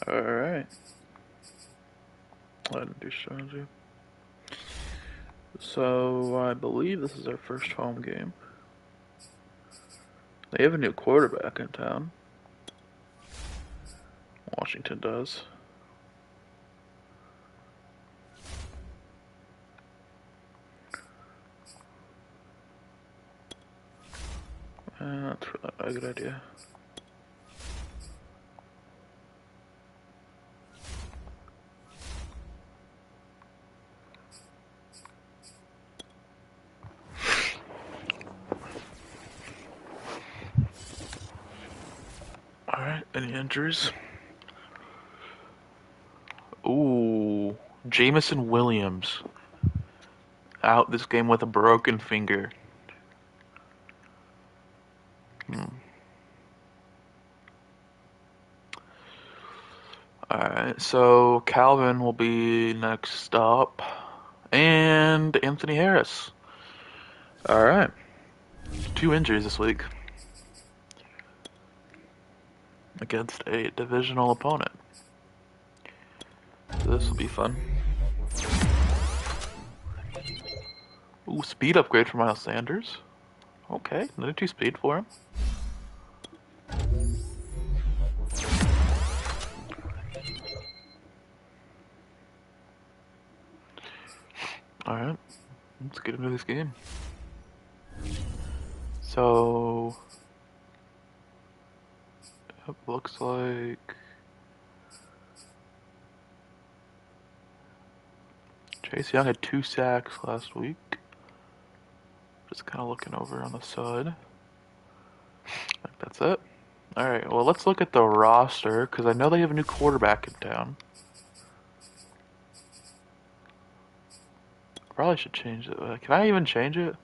Alright. Let me do strategy. So, I believe this is our first home game. They have a new quarterback in town. Washington does. That's really not a good idea. Alright, any injuries? Ooh, Jamison Williams out this game with a broken finger. Alright, so Calvin will be next up. And Anthony Harris. Alright. 2 injuries this week. Against a divisional opponent. So this will be fun. Ooh, speed upgrade for Miles Sanders. Okay, another 2 speed for him. Alright, let's get into this game. So, it looks like Chase Young had 2 sacks last week. Just kind of looking over on the side. I think that's it. Alright, well, let's look at the roster, because I know they have a new quarterback in town. Probably should change it. Can I even change it?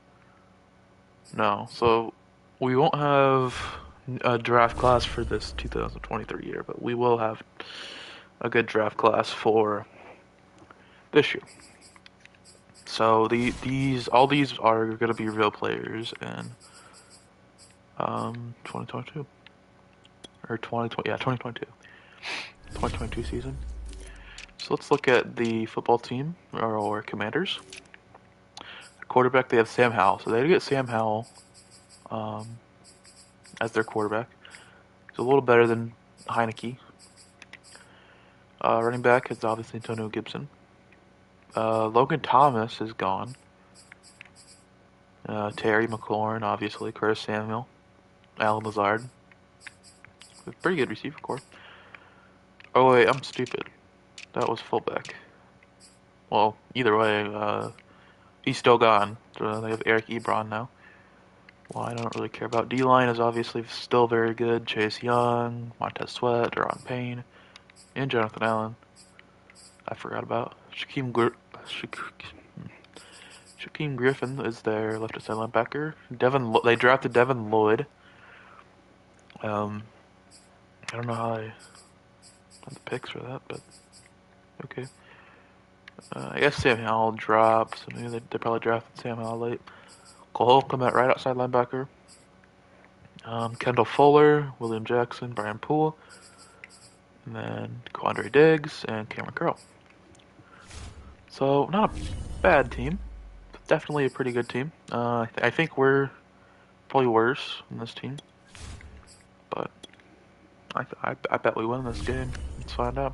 No, so we won't have a draft class for this 2023 year, but we will have a good draft class for this year. So all these are going to be real players in 2022 or 2020, yeah, 2022 season. So let's look at the football team or Commanders. Quarterback, they have Sam Howell, so they get Sam Howell as their quarterback. He's a little better than Heineke. Running back is obviously Antonio Gibson. Logan Thomas is gone. Terry McLaurin, obviously. Curtis Samuel. Alan Lazard. Pretty good receiver core. Oh wait, I'm stupid. That was fullback. Well, either way, he's still gone. So they have Eric Ebron now. Well, I don't really care about. D-line is obviously still very good. Chase Young, Montez Sweat, Deron Payne, and Jonathan Allen. I forgot about Shaquem Griffin is their left side linebacker. They drafted Devin Lloyd. I don't know how they got the picks for that, but okay. I guess Sam Howell dropped, so maybe they probably drafted Sam Howell late. Cole Holcomb at right outside linebacker. Kendall Fuller, William Jackson, Brian Poole, and then Quandre Diggs and Cameron Curl. So not a bad team, definitely a pretty good team. I think we're probably worse than this team, but I bet we win this game. Let's find out.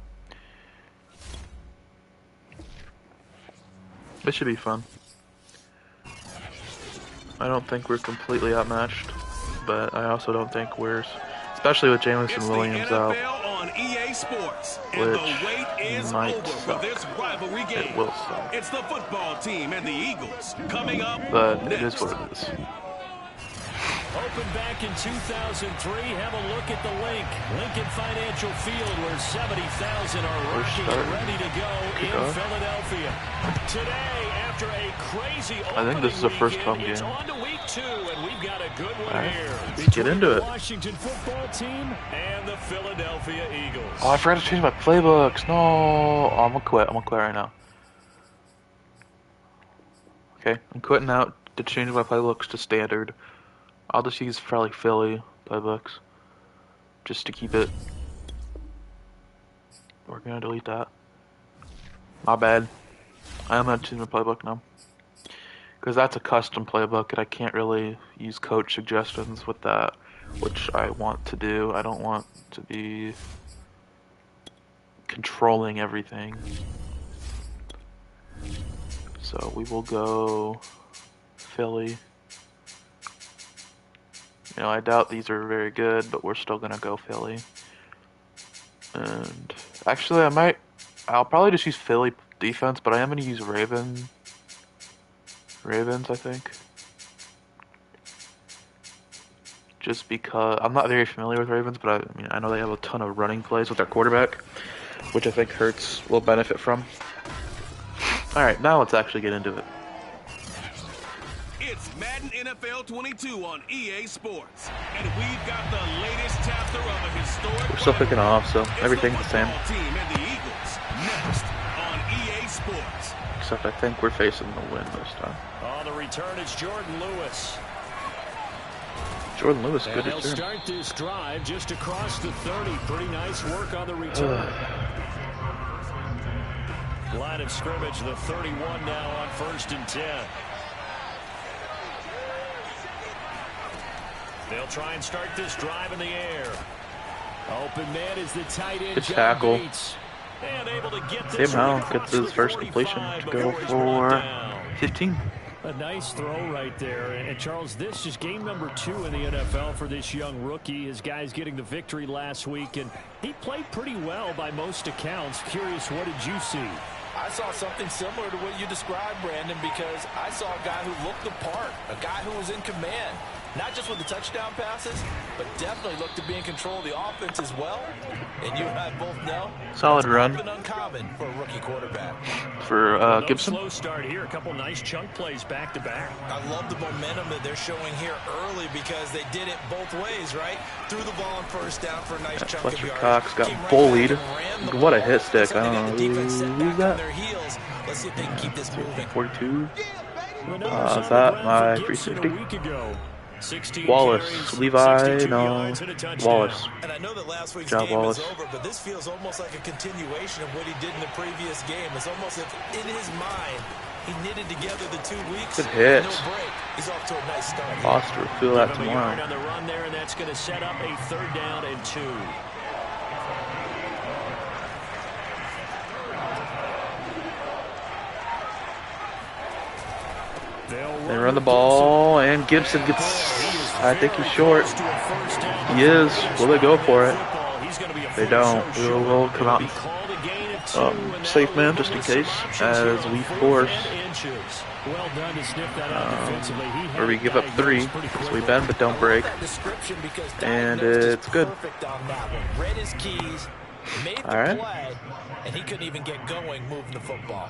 This should be fun. I don't think we're completely outmatched, but I also don't think we're, especially with Jamison Williams out, on EA Sports, and which the wait is might over suck. for this rivalry game. It will suck. It's the football team and the Eagles coming up But next. it is what it is. Opened back in 2003. Have a look at the link. Lincoln Financial Field, where 70,000 are rocking and ready to go in Philadelphia. Today, after a crazy I think this is a first home game. It's on to week 2, and we've got a good one here. Let's get into it. Washington football team and the Philadelphia Eagles. Oh, I forgot to change my playbooks. No. Oh, I'm gonna quit. I'm gonna quit right now. Okay, I'm quitting out to change my playbooks to standard. I'll just use probably Philly playbooks just to keep it We're gonna delete that. My bad. I am not choosing the playbook now. Because that's a custom playbook and I can't really use coach suggestions with that, which I want to do. I don't want to be controlling everything. So we will go Philly. You know, I doubt these are very good, but we're still gonna go Philly. And actually, I'll probably just use Philly defense, but I am gonna use Ravens, I think. Just because I'm not very familiar with Ravens, but I mean, I know they have a ton of running plays with their quarterback, which I think Hurts will benefit from. Alright, now let's actually get into it. It's Madden NFL 22 on EA Sports, and we've got the latest chapter of a historic. We're still kicking off, so everything's the same. Team and the Eagles next on EA Sports. Except I think we're facing the win this time. On the return, it's Jordan Lewis. Jordan Lewis, good And he'll return. start this drive just across the 30. Pretty nice work on the return. Line of scrimmage, the 31 now on 1st and 10. They'll try and start this drive in the air. Open man is the tight end. Good tackle. And able to get this Sam Howell gets his first completion to go for 15. A nice throw right there. And Charles, this is game number 2 in the NFL for this young rookie. His guys getting the victory last week, and he played pretty well by most accounts. Curious, what did you see? I saw something similar to what you described, Brandon, because I saw a guy who looked the part, a guy who was in command. Not just with the touchdown passes, but definitely looked to be in control of the offense as well. And you and I both know Solid run. That's uncommon for a rookie quarterback. For No Gibson. slow start here. A couple nice chunk plays back to back. I love the momentum that they're showing here early because they did it both ways, right? Threw the ball on first down for a nice chunk of Fletcher yards. Cox got Came right bullied. back and ran the What a ball. hit stick. Looks like I they don't got know the defense set who's back on that. their heels. Let's see if they can keep this moving. 42. Is Is that my free safety? Wallace. Levi, no. Wallace. And I know that last week's Job game Wallace. is over, but this feels almost like a continuation of what he did in the previous game. It's almost as if in his mind he knitted together the 2 weeks. Good hit. No break. He's off to a nice start. Foster will feel that Give him a yard tomorrow. on the run there, and that's going to set up a 3rd down and 2. They run the ball, and Gibson gets, I think he's short. He is. Will they go for it? They don't. We'll come out safe man just in case, as we force, or we give up 3, so we bend but don't break, and it's good. Alright. And he couldn't even get going moving the football.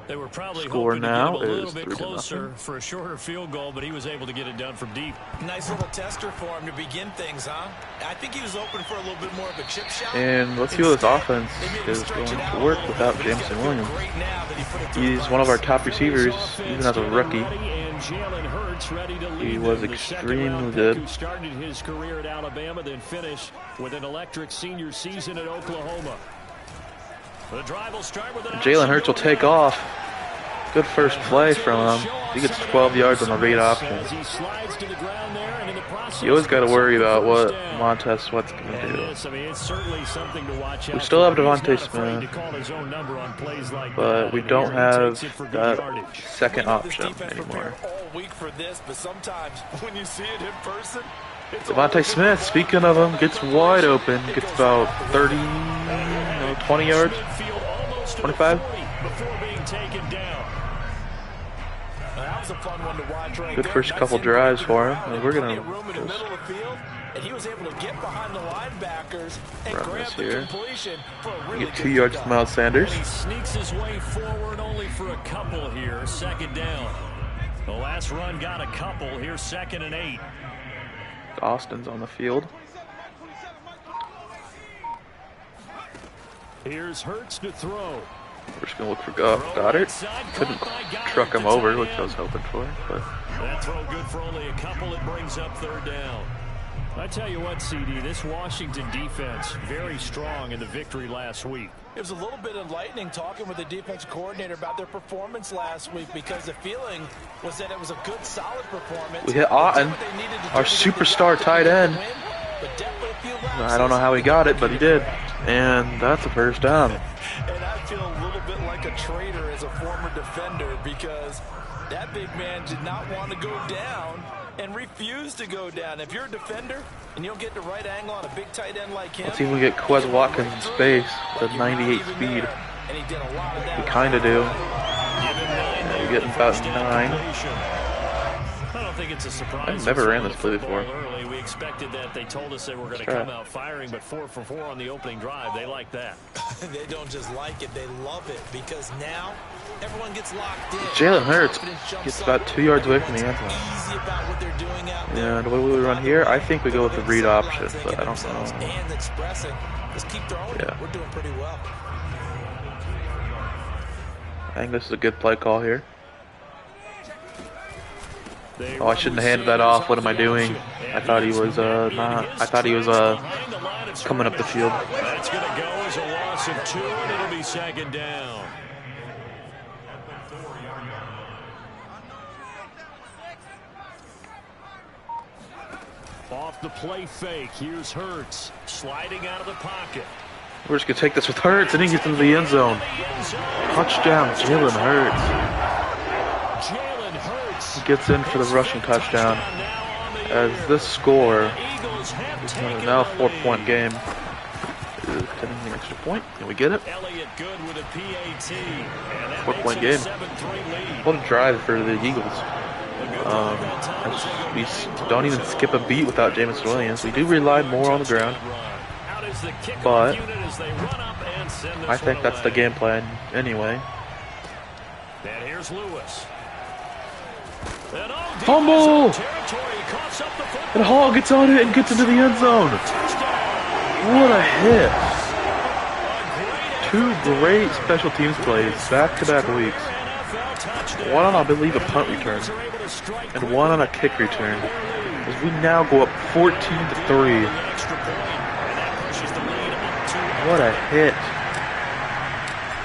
They were probably Score hoping to now get him a little is bit 3-0. closer for a shorter field goal, but he was able to get it done from deep. Nice little tester for him to begin things, huh? I think he was open for a little bit more of a chip shot. And let's see what this offense is going to work without Jameson Williams. He's one of our top receivers, even as a rookie. He was extremely good. Who started his career at Alabama, then finished with an electric senior season at Oklahoma. The drive will start with an Jalen Hurts will take off. Good first play from him. He gets 12 yards on the read option. You always got to worry about what Montez Sweat's going to do. We still have Devontae Smith, but we don't have that second option anymore. Devontae Smith, speaking of him, gets wide open, gets about 30, 20 yards, 25. Good first couple drives for him. And we're gonna just run this here. We get 2 yards from Miles Sanders. He sneaks his way forward only for a couple here. 2nd down. The last run got a couple. Here's 2nd and 8. Austin's on the field. Here's Hurts to throw. We're just gonna look for Goddard. Couldn't truck him over, which I was hoping for, but That throw good for only a couple. It brings up 3rd down. I tell you what, CD, this Washington defense, very strong in the victory last week. It was a little bit enlightening talking with the defensive coordinator about their performance last week because the feeling was that it was a good, solid performance. We hit Otten, our superstar tight end. I don't know how he got it, but he did. And that's a first down. And I feel a little bit like a traitor as a former defender because that big man did not want to go down and refused to go down. If you're a defender and you don't get the right angle on a big tight end like him, let's see if we get Quez Watkins in space with a 98 speed. and he did a lot of that. We kind of do. Yeah, we're getting about 9. I don't think it's a surprise. I've never ran this play before. Early. We expected that. They told us they were going to come out firing, but 4 for 4 on the opening drive. They like that. They don't just like it, they love it because now everyone gets locked in. Jalen Hurts gets about 2 yards away from the end zone. Easy about what they're doing out there. And what do we run here? I think we go with the read option, but I don't know. And expressing. Just keep throwing. Yeah. We're doing pretty well. I think this is a good play call here. Oh, I shouldn't have handed that off. What am I doing? I thought he was not. I thought he was coming up the field. That's going to go as a loss of 2, and it'll be second down. Off the play fake. Here's Hurts sliding out of the pocket. We're just gonna take this with Hurts, and he gets into the end zone. Touchdown, Jalen Hurts. He gets in for the rushing touchdown. As this score is now a 4-point game. Is getting the extra point? Can we get it? 4-point game. What a drive for the Eagles. We don't even skip a beat without Jameson Williams. We do rely more on the ground, but I think that's the game plan anyway. And here's Lewis. Fumble! And Hall gets on it and gets into the end zone. What a hit. 2 great special teams plays back-to-back weeks. One on, I believe, a punt return, and one on a kick return. As we now go up 14-3. What a hit.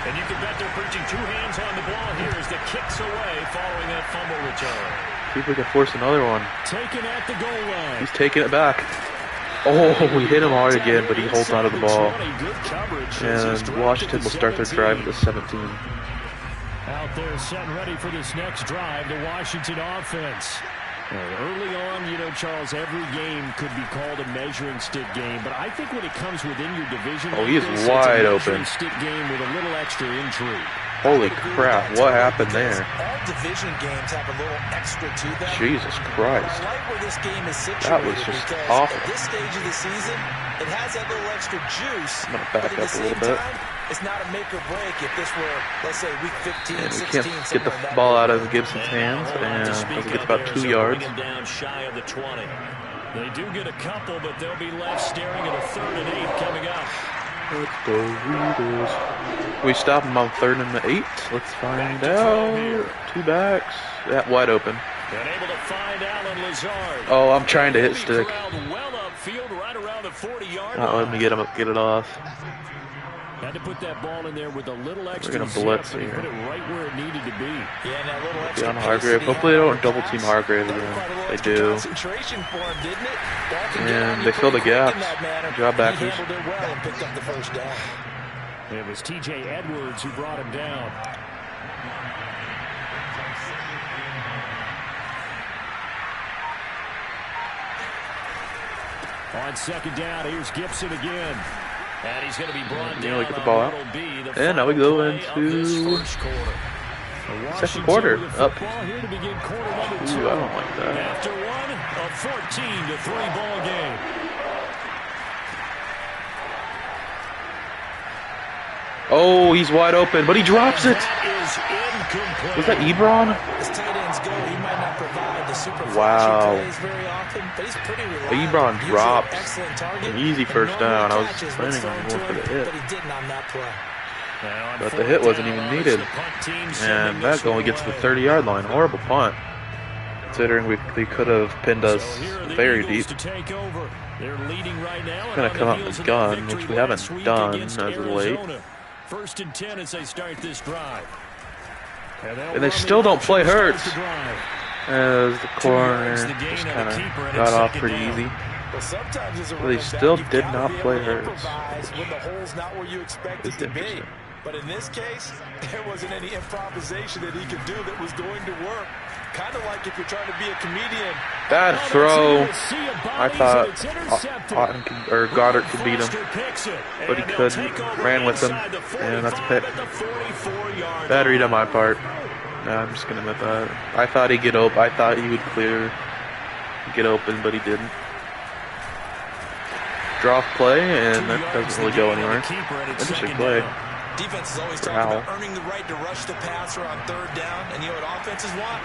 And you can bet they're preaching 2 hands on the ball here as the kicks away following that fumble return. See if we can force another one. Taken at the goal line. He's taking it back. Oh, we hit him hard again, but he holds onto the ball. And Washington will start their drive at the 17. Out there set and ready for this next drive, the Washington offense. Early on, you know, Charles, every game could be called a measuring stick game, but I think when it comes within your division, oh, he's wide open. Stick game with a little extra intrigue. Holy crap, what happened there? All division games have a little extra to them. Jesus Christ. I like where this game is situated. That was just awful. At this stage of the season, it has that little extra juice. I'm going to back up a little bit. It's not a make or break if this were, let's say, week 15, and 16. We can't get the ball out of Gibson's hands, and it gets about 2 yards. Down shy of the 20. They do get a couple, but they'll be left staring at a 3rd and 8 coming up. Let's go Eagles. We stop him on 3rd and 8. Let's find out. 2 backs. That wide open. And able to find Alan Lazard. Oh, I'm trying to hit stick. Well upfield, right around the 40-yard not letting me get it off. Had to put that ball in there with a little extra. We're gonna blitz here. Put it right where it needed to be. Yeah, that little extra on Hargrave. Hopefully they don't double team Hargrave again. They do. And they fill the gaps. Job backers. It was TJ Edwards who brought him down. On 2nd down, here's Gibson again. And he's going to be brought down. Get the ball out. And now we go into second quarter. Up. Ooh, I don't like that. After one, a 14-3 ball game. Oh, he's wide open, but he drops it. Was that Ebron? Wow. Ebron drops an easy first down. I was planning on going for the hit, but the hit wasn't even needed. And that only gets to the 30-yard line. Horrible punt. considering they could have pinned us very deep. They're leading right now. It's gonna come out with a gun, which we haven't done as of late. First and 10 as they start this drive. And they still don't play Hurts. As the corner just kind of got off pretty easy. They still did not play Hurts. When the hole's not where you expect it to be. But in this case, there wasn't any improvisation that he could do that was going to work. Kind of like if you're trying to be a comedian. Bad throw. I thought Goddard could beat him, but he couldn't. Ran with him, and that's a pick. Bad read on my part. Nah, I'm just gonna admit that. I thought he'd get open. I thought he would get open, but he didn't. Draw play, and that doesn't really go anywhere. Interesting play. Defense is always talking about earning the right to rush the passer on third down, and you know what offenses want?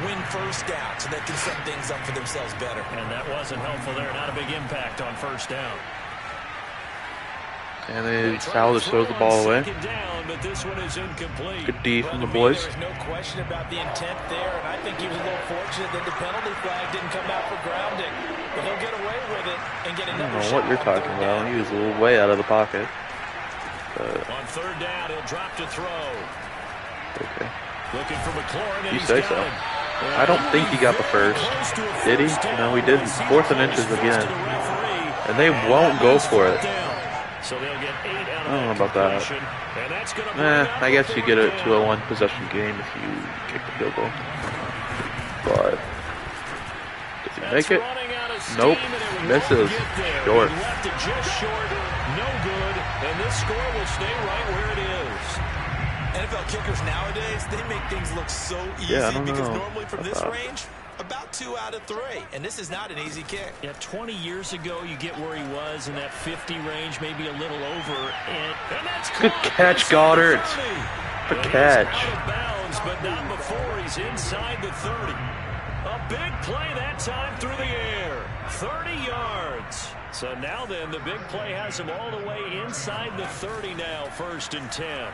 Win first down, so they can set things up for themselves better. And that wasn't helpful there. Not a big impact on first down. And then Sal just throws the ball away. Down, but this one is incomplete. Good D from the boys. There's no question about the intent there, and I think he was a little fortunate that the penalty flag didn't come out for grounding. But they'll get away with it and get another I don't know shot what you're talking about. He was a little way out of the pocket. On third down, he'll drop to throw. Okay. Looking for McLaurin, and You say so. I don't think he got the first. Did he? No, he didn't. 4th and inches again. And they won't go for it. So they'll get 8 out of I don't know about that. I guess you get it to a 1 possession game if you kick the field goal. But does he make it? Nope. Misses. Short. Left it just short. No good. And this score will stay right where it is. NFL kickers nowadays, they make things look so easy because normally from this range, about 2 out of 3. And this is not an easy kick. Yeah, 20 years ago, you get where he was in that 50 range, maybe a little over. And that's good catch, Goddard. Good catch. Out of bounds, but not before he's inside the 30. A big play that time through the air. 30 yards. So now then, the big play has him all the way inside the 30 now, 1st and 10.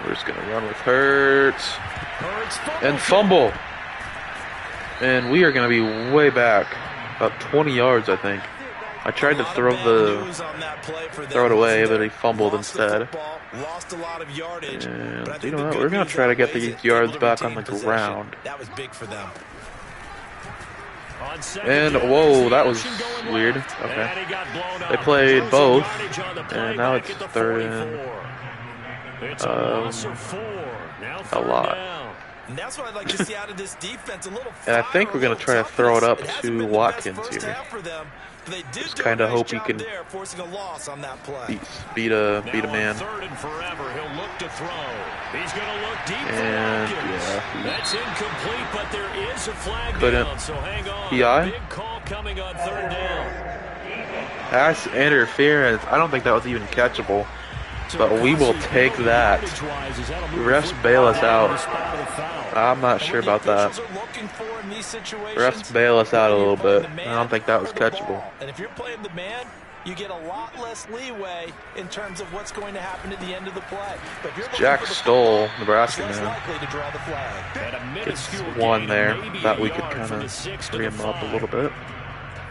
We're just going to run with Hurts. And fumble. And we are going to be way back. About 20 yards, I think. I tried to throw it away, but he fumbled instead. Lost a lot of yardage. And you know what? We're going to try to get these yards back on the ground. That was big for them. And, whoa, that was weird. Okay. They played both, and now it's 3rd and a lot. And that's what I'd like to see out of this defense. A little and I think we're going to try to throw it up to Watkins here. Just kind of hope he can beat a man. And yeah, that's incomplete, but there is a flag couldn't. Down, so hang on. PI? Big call coming on 3rd down. That's interference. I don't think that was even catchable. But we will take that. Refs bail us out. I'm not sure about that. Refs bail us out a little bit. I don't think that was catchable. And if you're playing the man, you get a lot less leeway in terms of what's going to happen at the end of the play. But if you're Jack Stoll, Nebraska man. Gets one there. Thought we could kind of free him up a little bit.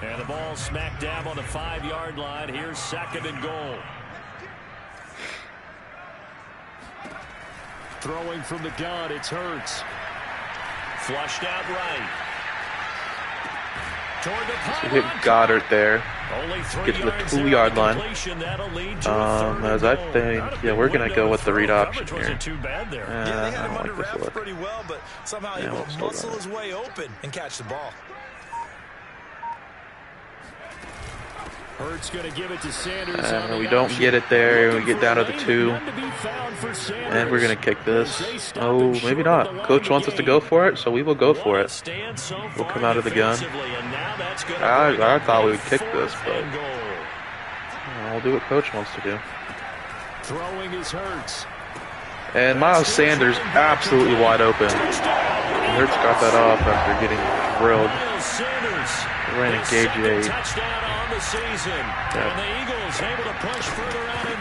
And the ball smack dab on the 5-yard line. Here's 2nd and goal. Throwing from the gun, it's Hurts. Flushed out right. Toward the So we hit Goddard there. Get to the 2-yard line. As I think, yeah, we're going to go with the read option here. I don't like this look. Pretty well, but somehow he will muscle his way open and catch the ball. Hurts going to give it to Sanders. We don't get it there. We get down to the 2. And we're going to kick this. Oh, maybe not. Coach wants us to go for it, so we will go for it. We'll come out of the gun. I thought we would kick this, but we'll do what Coach wants to do. Throwing is Hurts. And Miles Sanders absolutely wide open. Hurts got that off after getting drilled. We're in engage 8.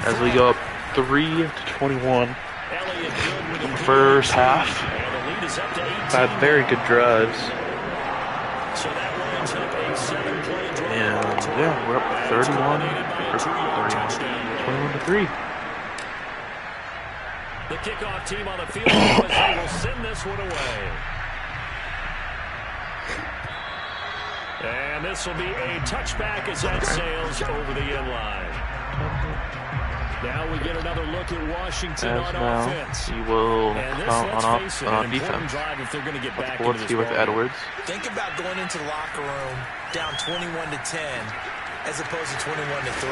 As we go up 3-21 in the first half. is up to 18. Had very good drives. So that lines up a 7-play drive. And yeah, we're up 21 to 3. The kickoff team on the field as they will send this one away. And this will be a touchback as that sails over the end line. Now we get another look at Washington on offense. He will on defense. defense. Drive if they're going to get back Let's see with Edwards. Think about going into the locker room down 21 to 10 as opposed to 21 to 3.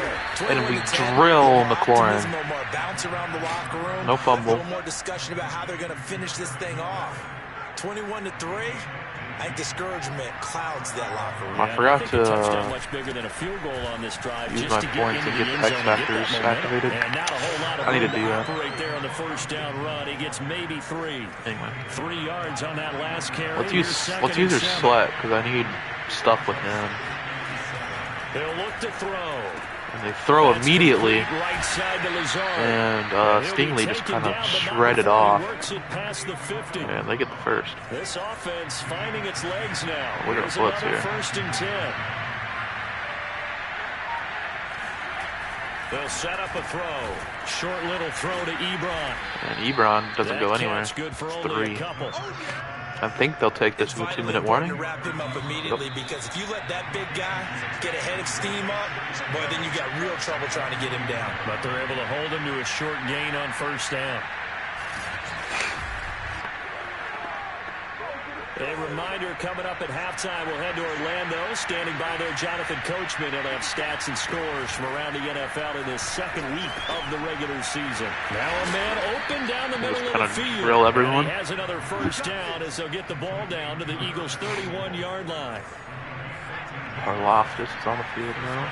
And we drill McLaurin. Bounce around the locker room. No fumble. A little more discussion about how they're going to finish this thing off. 21 to 3. I think discouragement clouds that locker room. I forgot to much bigger than a field goal on this drive use just my to points and get the X factors activated. And not a whole lot of I need to do that. Right there on the first down run. He gets maybe 3. Anyway, 3 yards on that last carry. let's use your Sweat because I need stuff with him. They'll look to throw. And they throw immediately, Right side to Lazard. and Stingley just kind of shredded off. And they get the first. This offense finding its legs now. We're gonna blitz here. First and 10. They'll set up a throw. Short little throw to Ebron. And Ebron doesn't go anywhere. Good for It's only 3. a couple. I think they'll take this with a 2-minute warning. To wrap him up immediately because if you let that big guy get a head of steam up, boy, then you got real trouble trying to get him down. But they're able to hold him to a short gain on first down. A reminder coming up at halftime, we'll head to Orlando. Standing by there, Jonathan Coachman. He'll have stats and scores from around the NFL in his second week of the regular season. Now a man open down the middle of the field. Drill everyone. He has another first down as they'll get the ball down to the Eagles' 31-yard line. Karlaftis is on the field now.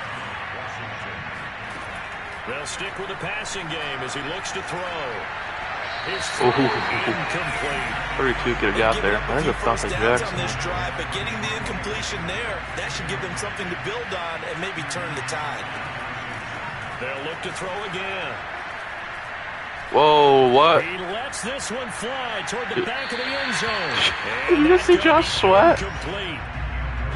They'll stick with the passing game as he looks to throw. Ooh, 32 could have got there. I think it's Dante Jackson. On this drive, but getting the incompletion there, that should give them something to build on and maybe turn the tide. They'll look to throw again. Whoa, what? He lets this one fly toward the back of the end zone. Did you just see Josh Sweat? Complete.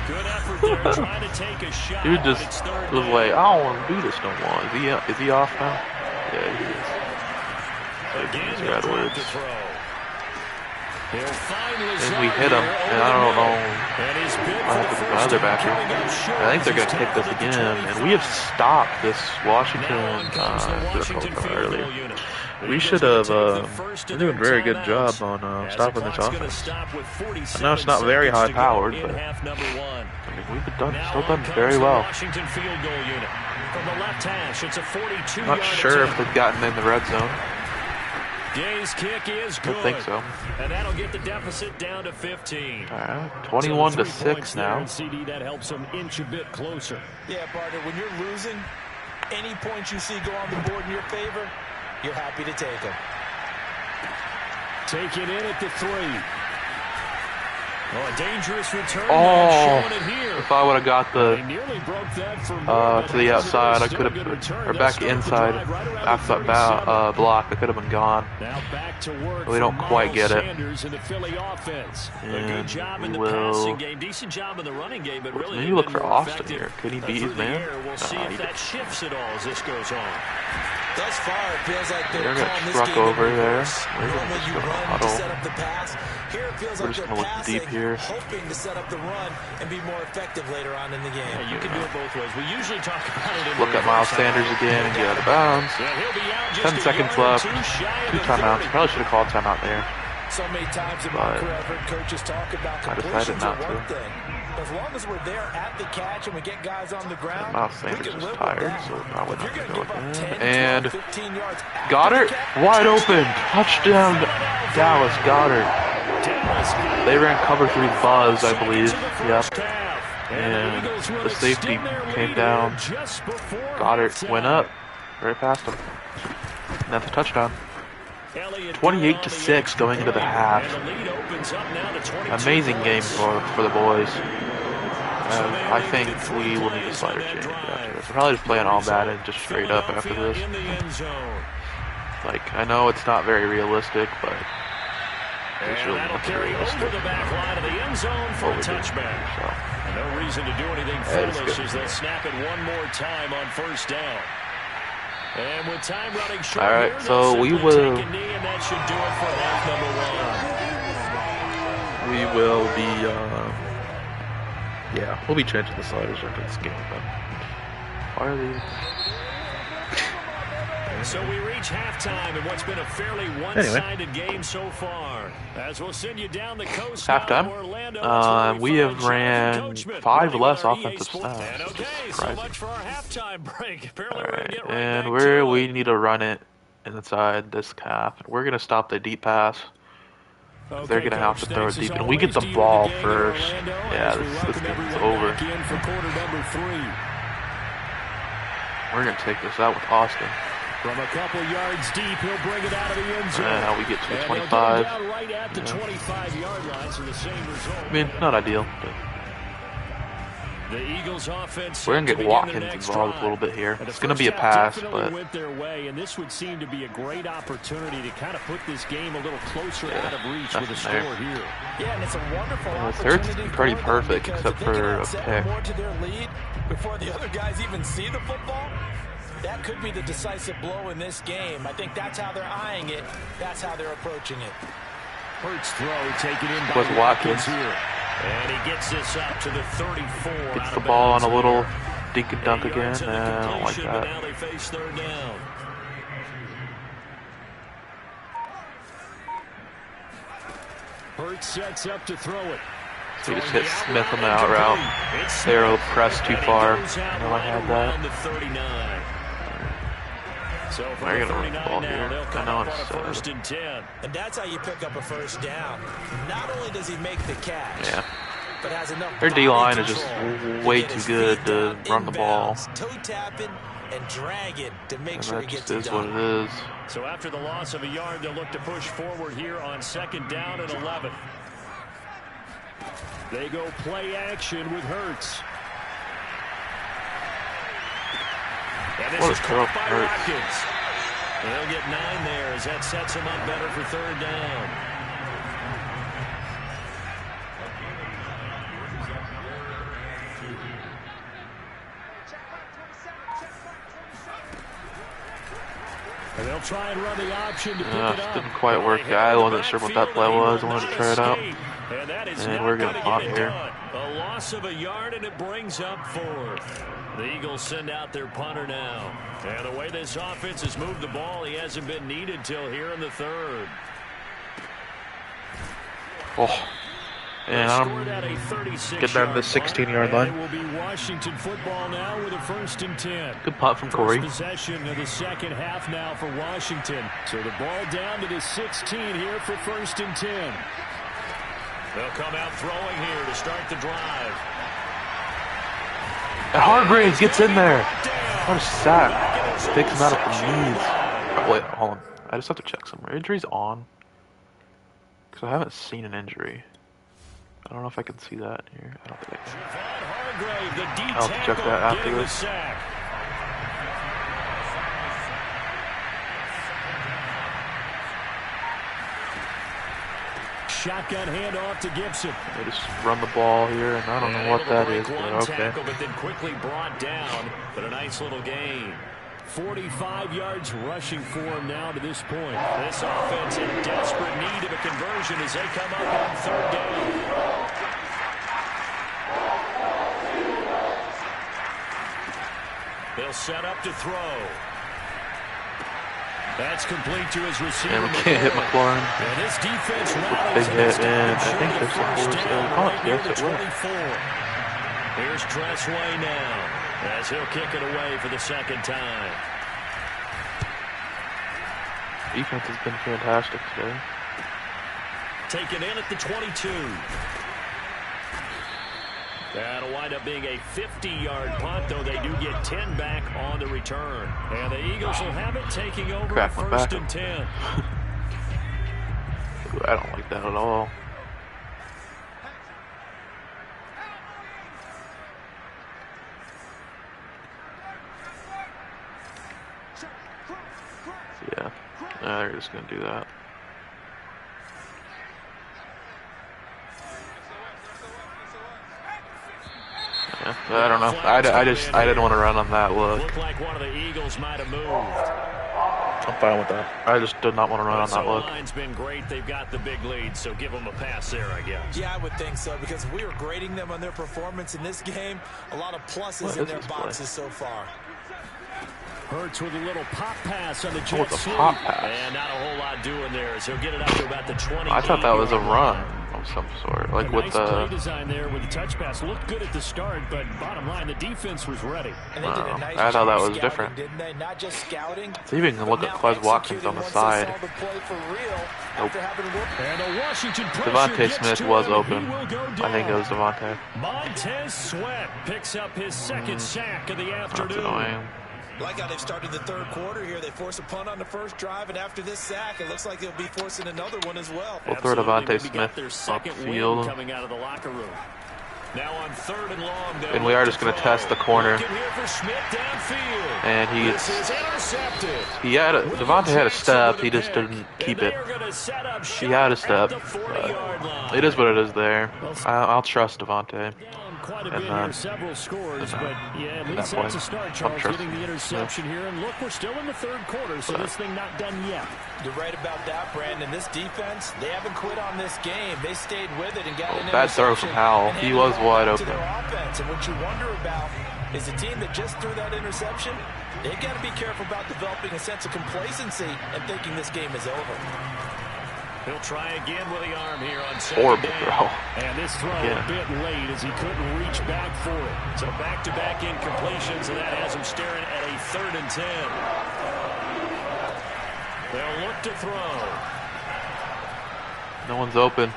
Good effort there, trying to take a shot. He just was like, I don't want to do this no more. Is he off now? Yeah, he is. Again, Edwards. And we hit him, and I don't know what happened to the other backer. I think they're going to kick this again, and we have stopped this Washington earlier. We should have, we're doing a very good job on stopping this offense. I know it's not very high powered, but I mean, we've still done very well. I'm not sure if they've gotten in the red zone. Gay's kick is good. I think so. And that'll get the deficit down to 15. All right, 21 to 6 now. CD, that helps them inch a bit closer. Yeah, partner, when you're losing, any points you see go on the board in your favor, you're happy to take them. Take it in at the 3. Oh, a dangerous return. If I would have got the to the outside, I could have, or back inside, outside block, I could have been gone. But we don't quite get it. And we will. Maybe look for Austin here. Could he beat his man? No, he that shifts it all as this goes on. Thus far, it feels like they're calling this game over there. Normally you run to set up the pass. Here it feels We're like just they're gonna look passing, deep here. hoping to set up the run and be more effective later on in the game. Yeah, you can do it both ways. We usually talk about it in Look at Miles Sanders again and get out of bounds. 10 seconds left. 2 timeouts. Probably should have called timeout there. So many times in my career, I've heard coaches talk about completions are one thing. As long as we're there at the catch and we get guys on the ground, Miles Sanders is tired, so probably not going to go with him. 10, And 12, 15 yards Goddard, wide open. Touchdown, Dallas Goddard. They ran cover 3 buzz, I believe. Yep. And the safety came down. Goddard went up right past him. And that's a touchdown. 28 to 6 going into the half. Amazing game for the boys. I think we will need a slider change after this. We'll probably just play an all bad and just straight up after this. Like, I know it's not very realistic, but And that'll carry over the back line of the end zone for a touchback. And no reason to do anything foolish as they'll snap it one more time on first down. And with time running short, all right, so we will. Take a knee, and that should do it for half number 1. We will be. Yeah, we'll be changing the sliders after this game. But why are these? So we reach halftime in what's been a fairly one-sided game so far. As we'll send you down the coast. Halftime. We have ran 5 less offensive snaps. And okay, so much for our halftime break. Apparently we're gonna get right and back we need to run it inside this half. We're gonna stop the deep pass. Okay, they're gonna have to throw it deep, and we get the ball first. Yeah, this game's over. We're gonna take this out with Austin. From a couple yards deep, he'll bring it out of the end zone. And now we get to the 25. Right at the 25-yard line, so the same result. I mean, not ideal, but the Eagles offense. We're gonna get Watkins involved a little bit here. It's gonna be a pass, but went their way, and this would seem to be a great opportunity to kind of put this game a little closer out of reach with a score here. Yeah, and it's a wonderful third's opportunity. pretty perfect, except for a pick. More to their lead before the other guys even see the football. That could be the decisive blow in this game. I think that's how they're eyeing it. That's how they're approaching it. Hurts throw taken in by Watkins here. And he gets this up to the 34. Gets the ball on a little dink and dunk again. I don't like that. Now they face third down. Hurts sets up to throw it. So he just hit Smith on the out route. They were pressed too far. I know I had that. So they're going to run the ball here. I know it's first and 10. And that's how you pick up a first down. Not only does he make the catch, but has enough. Their D-line is just way too good to run the ball. Toe tapping and dragging to make sure he gets it done. What it is. So after the loss of a yard, they'll look to push forward here on second down and 11. They go play action with Hurts. And this is caught by Watkins. They'll get 9 there as that sets him up better for third down. And they'll try and run the option to pick it up. Didn't quite work. I wasn't sure what that play was. I wanted to try it out. And we're going to punt here. A loss of a yard, and it brings up 4. The Eagles send out their punter now. And the way this offense has moved the ball, he hasn't been needed till here in the third. Oh. And I'm getting down to the 16-yard line. It will be Washington football now with a first and 10. Good punt from Corey. First possession of the second half now for Washington. So the ball down to the 16 here for first and 10. They'll come out throwing here to start the drive. And Hargraves gets in there. What a sack. Takes him out of the knees. Wait, hold on. I just have to check some. Are injuries on? Because I haven't seen an injury. I don't know if I can see that here. I don't think I can. I'll have to check that after this. Shotgun handoff to Gibson. They just run the ball here, and I don't know what that is, but okay. But then quickly brought down, but a nice little gain. 45 yards rushing for him now to this point. This offense in desperate need of a conversion as they come up on third down. They'll set up to throw. That's complete to his receiver. And we can't hit McLaurin. And this defense big hit, and I think this is yes, it will. Here's Tressway now, as he'll kick it away for the second time. Defense has been fantastic today. Taken in at the 22. That'll wind up being a 50-yard punt, though they do get 10 back on the return. And the Eagles will have it taking over first and 10. Ooh, I don't like that at all. Yeah, they're just going to do that. Yeah, I don't know. I didn't want to run on that look. Looked like one of the Eagles might have moved. I'm fine with that. I just did not want to run on that look. The line's been great. They've got the big lead, so give them a pass there, I guess. Yeah, I would think so, because if we were grading them on their performance in this game, a lot of pluses in their boxes so far. Hurts with a little pop pass on the jet it's a sweep. pop pass. And not a whole lot doing there as he'll get it up to about the 20. I thought that was a run of some sort, like with nice the play design there with the touch pass. Looked good at the start, but bottom line, the defense was ready. And they did a nice I thought that job was scouting, different. didn't they? Not just scouting. So even look at Quez Watkins on the side. Nope. And a Washington Devontae Smith was open. I think it was Devontae. Montez Sweat picks up his second sack of the afternoon. That's annoying. Like how they've started the third quarter here. They force a punt on the first drive, and after this sack, it looks like they'll be forcing another one as well. We'll throw Devontae Smith upfield. Coming out of the locker room. Now on third and long, and we are just going to test the corner. And Devontae had a step. He just didn't keep it. He had a step. It is what it is there. I'll trust Devontae. Quite a bit here, several scores, but yeah, at least that's a start, Charles, getting the interception here. And look, we're still in the third quarter, so this thing not done yet. You're right about that, Brandon. This defense, they haven't quit on this game. They stayed with it and got an bad throw from Howell. He was wide open. Offense. And what you wonder about is a team that just threw that interception, they've got to be careful about developing a sense of complacency and thinking this game is over. He'll try again with the arm here on horrible throw. And this throw a bit late as he couldn't reach back for it. So back-to-back incompletions, and that has him staring at a 3rd and 10. They'll look to throw. No one's open.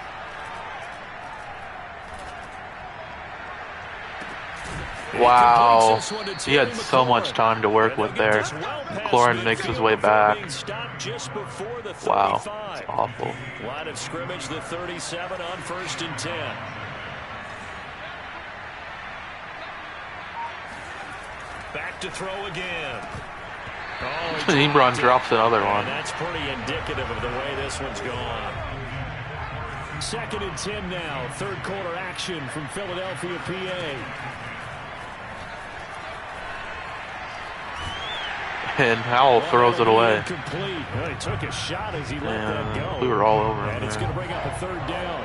Wow, he had so much time to work with there. McLaurin makes his way back. Wow, it's awful. Line of scrimmage, the 37 on 1st and 10. Back to throw again. Oh, Ebron drops another one. That's pretty indicative of the way this one's gone. 2nd and 10 now. 3rd quarter action from Philadelphia, PA. And Howell throws it away. Well, he took a shot as he let that go. We were all over him. And it's going to bring up a 3rd down.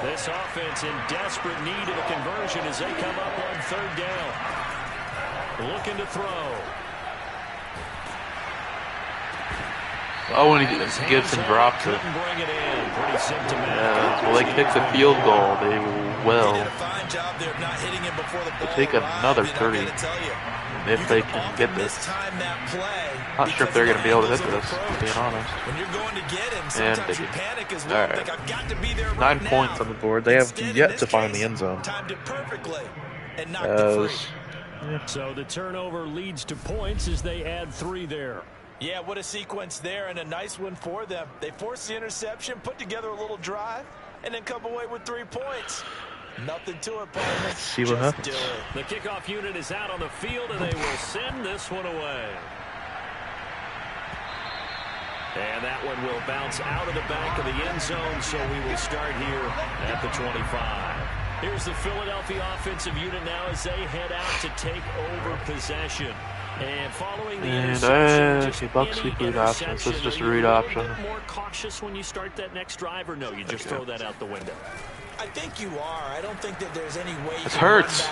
This offense in desperate need of a conversion as they come up on 3rd down. Looking to throw. Oh, and Gibson dropped it. Well, they kicked the field goal. They will. They'll take another 30 if they can get this. Not sure if they're going to be able to hit this, being honest. And they did. Alright. 9 points on the board. They have yet to find the end zone. So the turnover leads to points as they add 3 there. Yeah, what a sequence there, and a nice one for them. They forced the interception, put together a little drive, and then come away with 3 points. Nothing to it, partner. Let's see what happens. The kickoff unit is out on the field, and they will send this one away. And that one will bounce out of the back of the end zone, so we will start here at the 25. Here's the Philadelphia offensive unit now as they head out to take over possession. And following the interception, Bucks keep read options. This is just a read option. More cautious when you start that next drive, or no? You just throw that out the window. I think you are. I don't think that there's any way. It hurts.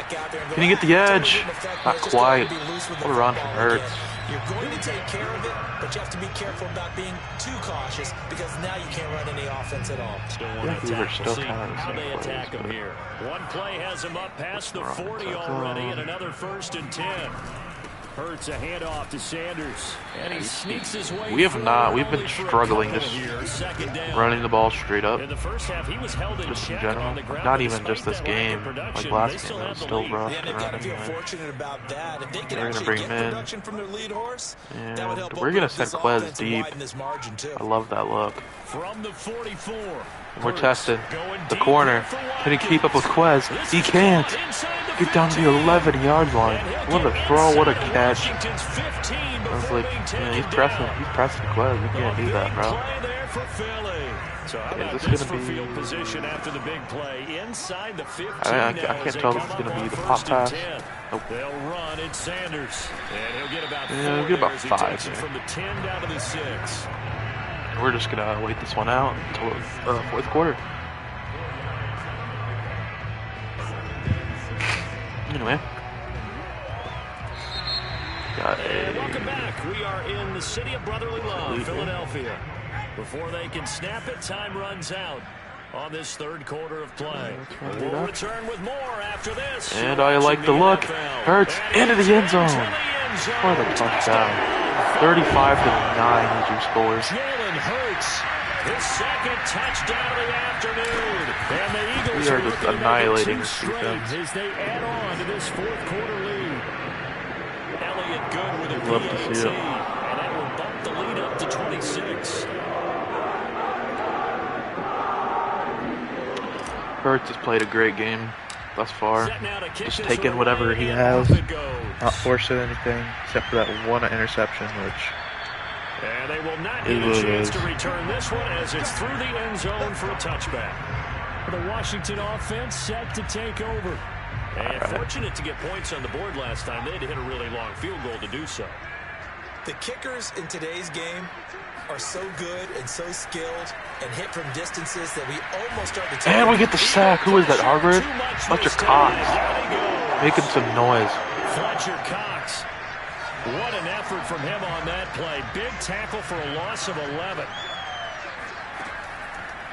Can you get the edge? Not quite. What a run from Hurts. You're going to take care of it, but you have to be careful about being too cautious because now you can't run any offense at all. Still want to attack. We'll see how they attack him here. One play has him up past the 40 already, and another 1st and 10. Hurts a handoff to Sanders, and he sneaks his way. We've been struggling just running the ball straight up. In the first half, he was held in just in general. Not even just this game. Like last game, it was still rough. Yeah, they've got to feel fortunate about that. If they can They're actually bring get him in. production from their lead horse, and that would help. We're gonna send Quez deep. I love that look. From the 44. We're testing the corner. Can he keep up with Quez? He can't. Get down to the 11-yard line. What a throw! What a catch! I was like, man, he's pressing Quez. You can't do that, bro. So how about this this gonna for be... field position after the big play? Inside the 15 I now can't as they tell come if it's up gonna on be the pop 1st pass. and 10. Nope. They'll run it Sanders. And he'll get about 4 Yeah, we'll get about there as he 5 takes it there. from the 10 down to the 6. We're just gonna wait this one out until the 4th quarter. Anyway. And welcome back. We are in the city of brotherly love, Philadelphia. Before they can snap it, time runs out on this 3rd quarter of play. We'll return with more after this. And I like the look. Hurts into the end zone for the touchdown. 35-9 is your score. Jalen Hurts, his 2nd touchdown of the afternoon. And the Eagles We are just annihilating this defense. As they add on to this 4th quarter lead. Elliott good with a Love to see it. and that will bump the lead up to 26. Hurts has played a great game thus far. Just taking whatever he has, not forcing anything, except for that one interception, which and they will not get a chance to return this one as it's through the end zone for a touchback. The Washington offense set to take over. And fortunate to get points on the board last time. They had to hit a really long field goal to do so. The kickers in today's game are so good and so skilled and hit from distances that we almost start to take. And we get the sack. Who is that, Harvard? Fletcher Cox. Making some noise. Fletcher Cox. What an effort from him on that play. Big tackle for a loss of 11.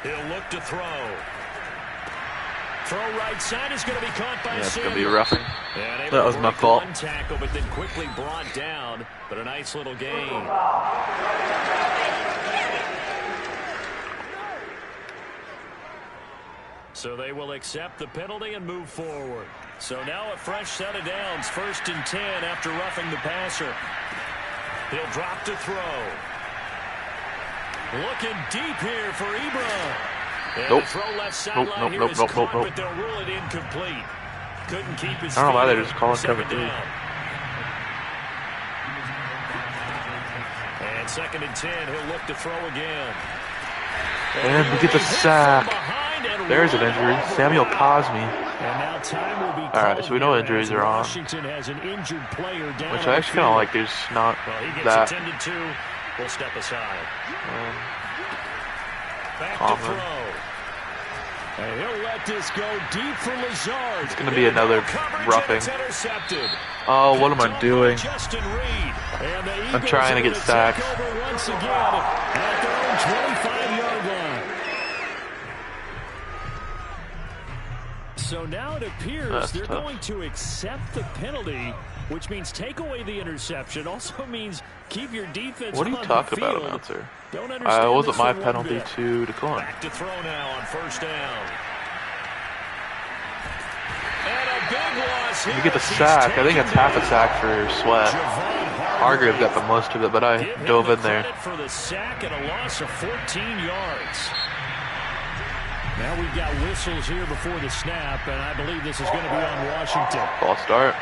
He'll look to throw. Throw right side is going to be caught by it's Sanders. going to be roughing. That was my fault. One tackle, but then quickly brought down. But a nice little gain. So they will accept the penalty and move forward. So now a fresh set of downs. 1st and 10 after roughing the passer. He'll drop to throw. Looking deep here for Ebron. And Nope. the throw left sideline here is caught, but they'll rule it incomplete. Couldn't keep his I don't know why feet. they're just calling cover 3. And 2nd and 10, he'll look to throw again. And we get the sack. There's an injury. Samuel Cosme. Alright, so we know injuries are on. Which I actually kind of like. There's not that. We'll step aside. Back common. to throw. And he'll let this go deep for Lazard. It's going to be another roughing. Oh, what am I doing? I'm trying to get sacked. Once again at their own 25-yard line. So now it appears they're going to accept the penalty, which means take away the interception. Also means keep your defense. What are you talking about, announcer? It wasn't my penalty to decline. Back to throw now on 1st down. And a big loss here. You get the sack. I think it's half a sack for Sweat. Hargrave got the most of it, but I dove in there. For the sack and a loss of 14 yards. Now we've got whistles here before the snap, and I believe this is going to be on Washington. False start.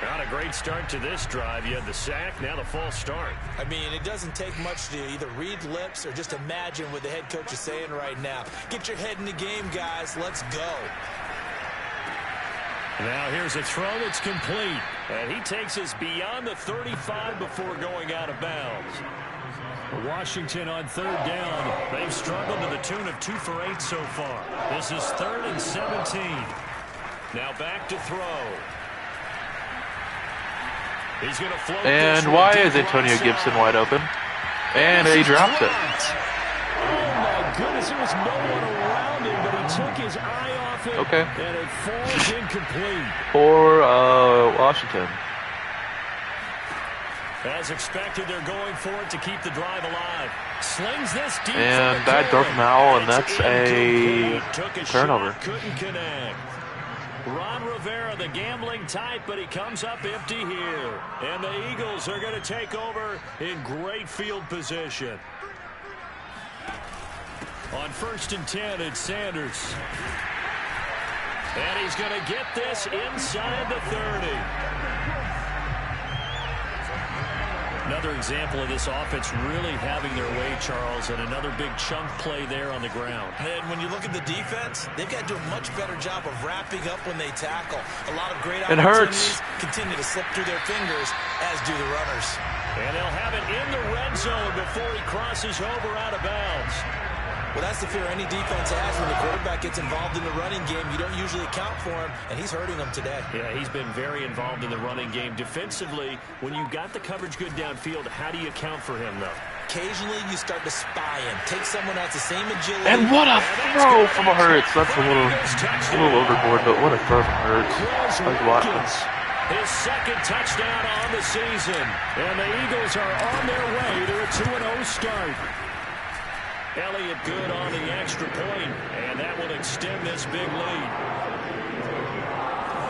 Not a great start to this drive. You had the sack, now the false start. I mean, it doesn't take much to either read lips or just imagine what the head coach is saying right now. Get your head in the game, guys. Let's go. Now here's a throw that's complete. And he takes us beyond the 35 before going out of bounds. Washington on 3rd down. They've struggled to the tune of 2 for 8 so far. This is 3rd and 17. Now back to throw. He's going to float. And why is Antonio Gibson wide open? And he drops it. Oh my goodness, there was no one around him, but he took his eye off it. Okay. And it falls incomplete. For Washington. As expected, they're going for it to keep the drive alive. Slings this deep. And that Darth Mowell, and that's a turnover. Couldn't connect. Ron Rivera, the gambling type, but he comes up empty here. And the Eagles are going to take over in great field position. On 1st and 10, it's Sanders. And he's going to get this inside the 30. Another example of this offense really having their way, Charles, and another big chunk play there on the ground. And when you look at the defense, they've got to do a much better job of wrapping up when they tackle. A lot of great opportunities continue to slip through their fingers, as do the runners. And they'll have it in the red zone before he crosses over out of bounds. Well, that's the fear any defense has when the quarterback gets involved in the running game. You don't usually account for him, and he's hurting them today. Yeah, he's been very involved in the running game. Defensively, when you got the coverage good downfield, how do you account for him, though? Occasionally, you start to spy him. Take someone that's the same agility. And what a throw from Hurts. That's a little overboard, but what a throw from Hurts. I was watching. His second touchdown on the season. And the Eagles are on their way to a 2-0 start. Elliott good on the extra point, and that will extend this big lead.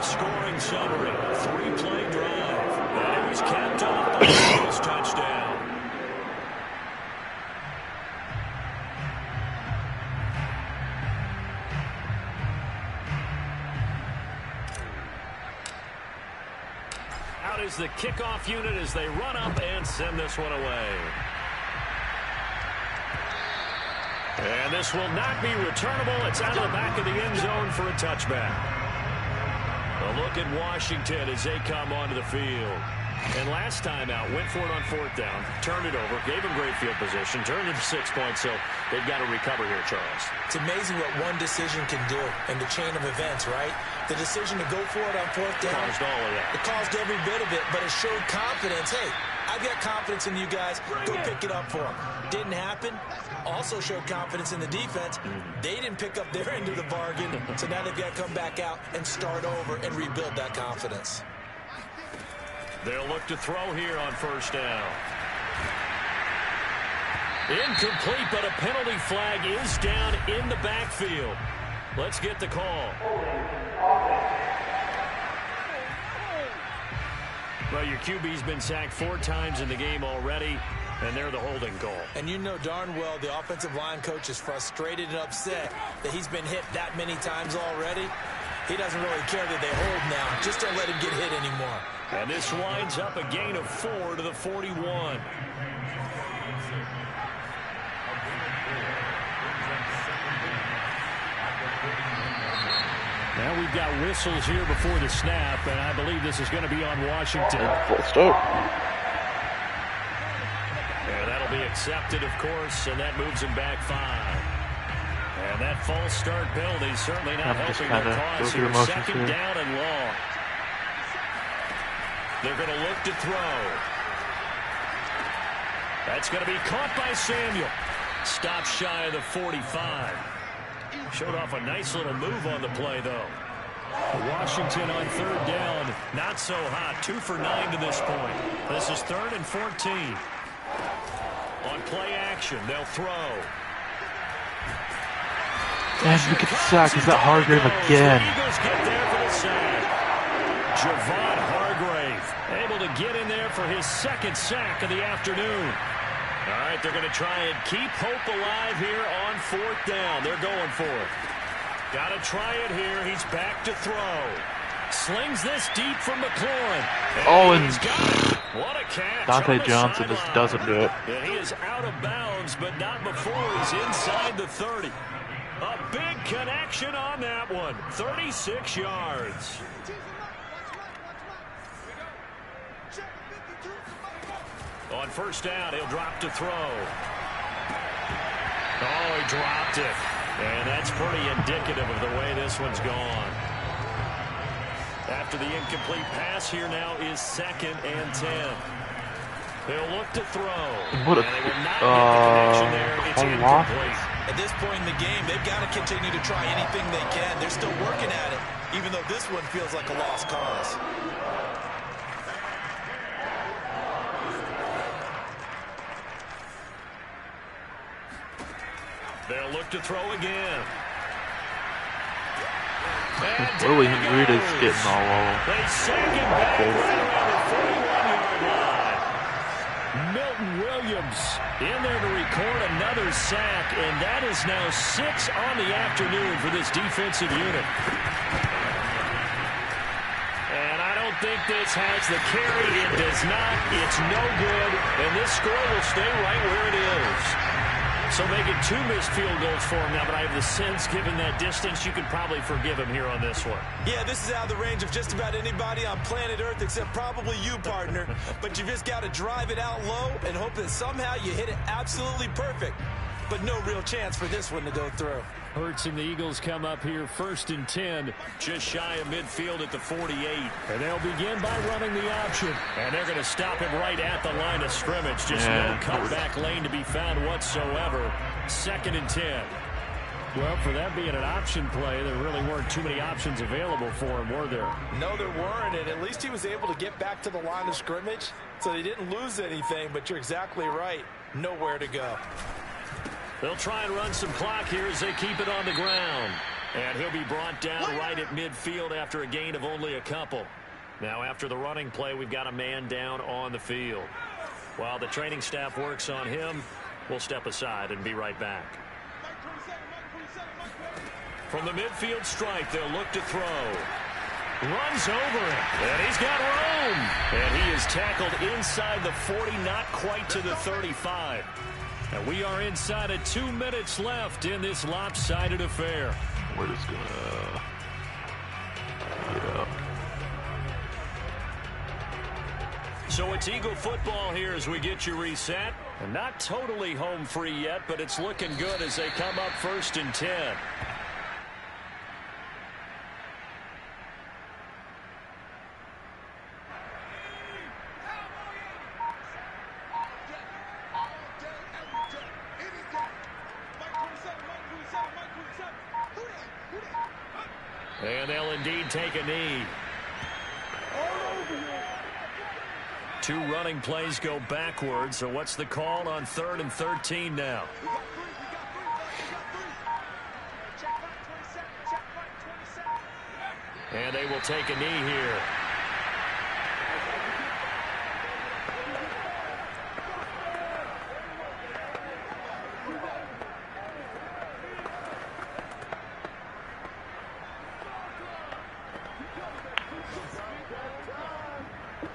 Scoring summary, 3-play drive. And it was capped off by the Eagles touchdown. Out is the kickoff unit as they run up and send this one away. And this will not be returnable. It's out of the back of the end zone for a touchback. A look at Washington as they come onto the field. And last time out, went for it on 4th down, turned it over, gave them great field position, turned it to 6 points, so they've got to recover here, Charles. It's amazing what one decision can do in the chain of events, right? The decision to go for it on 4th down. Caused all of that. It caused every bit of it, but it showed confidence. Hey, I've got confidence in you guys. Go pick it up for them. Didn't happen. Also showed confidence in the defense. They didn't pick up their end of the bargain, so now they've got to come back out and start over and rebuild that confidence. They'll look to throw here on 1st down. Incomplete, but a penalty flag is down in the backfield. Let's get the call. Well, your QB's been sacked 4 times in the game already, and they're the holding call. And you know darn well the offensive line coach is frustrated and upset that he's been hit that many times already. He doesn't really care that they hold now. Just don't let him get hit anymore. And this winds up a gain of 4 to the 41. Now we've got whistles here before the snap, and I believe this is going to be on Washington. Full stop. And that'll be accepted, of course, and that moves him back 5. And that false start penalty certainly not helping their cause here. 2nd down and long. They're going to look to throw. That's going to be caught by Samuel. Stopped shy of the 45. Showed off a nice little move on the play, though. Washington on 3rd down. Not so hot. 2 for 9 to this point. This is 3rd and 14. On play action, they'll throw. And we get the sack. Is that Hargrave again? Eagles get there for the sack. Javon Hargrave able to get in there for his 2nd sack of the afternoon. All right, they're going to try and keep hope alive here on 4th down. They're going for it. Got to try it here. He's back to throw. Slings this deep from McLaurin. And what a catch. Dante Johnson just doesn't do it. And he is out of bounds, but not before he's inside the 30. A big connection on that one. 36 yards. On 1st down, he'll drop to throw. Oh, he dropped it. And that's pretty indicative of the way this one's gone. After the incomplete pass, here now is 2nd and 10. They'll look to throw. What a and they will not get the connection there. It's incomplete. At this point in the game, they've got to continue to try anything they can. They're still working at it, even though this one feels like a lost cause. They'll look to throw again. Willie Reed is getting all over. They send him back around the 41-yard line. Milton Williams in there to record another sack, and that is now 6 on the afternoon for this defensive unit. And I don't think this has the carry. It does not. It's no good. And this score will stay right where it is. So make it 2 missed field goals for him now, but I have the sense, given that distance, you could probably forgive him here on this one. Yeah, this is out of the range of just about anybody on planet Earth except probably you, partner. But you just got to drive it out low and hope that somehow you hit it absolutely perfect. But no real chance for this one to go through. Hurts and the Eagles come up here 1st and 10, just shy of midfield at the 48. And they'll begin by running the option. And they're going to stop him right at the line of scrimmage. Just no cutback lane to be found whatsoever. 2nd and 10. Well, for that being an option play, there really weren't too many options available for him, were there? No, there weren't, and at least he was able to get back to the line of scrimmage, so they didn't lose anything, but you're exactly right. Nowhere to go. They'll try and run some clock here as they keep it on the ground. And he'll be brought down right at midfield after a gain of only a couple. Now, after the running play, we've got a man down on the field. While the training staff works on him, we'll step aside and be right back. From the midfield stripe, they'll look to throw. Runs over him, and he's got room. And he is tackled inside the 40, not quite to the 35. And we are inside of 2 minutes left in this lopsided affair. We're just gonna get up. So it's Eagle football here as we get you reset. And not totally home free yet, but it's looking good as they come up 1st and 10. And they'll indeed take a knee. 2 running plays go backwards. So what's the call on 3rd and 13 now? And they will take a knee here.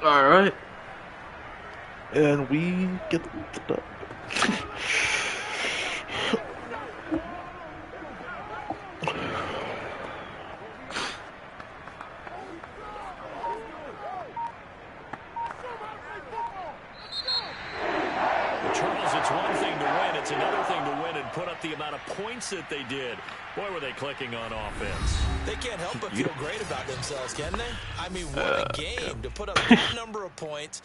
All right, and we get the Charles, it's one thing to win. It's another thing to win and put up the amount of points that they did. Boy, were they clicking on offense. They can't help but feel great about themselves, can they? I mean, what a game to put up that number of points,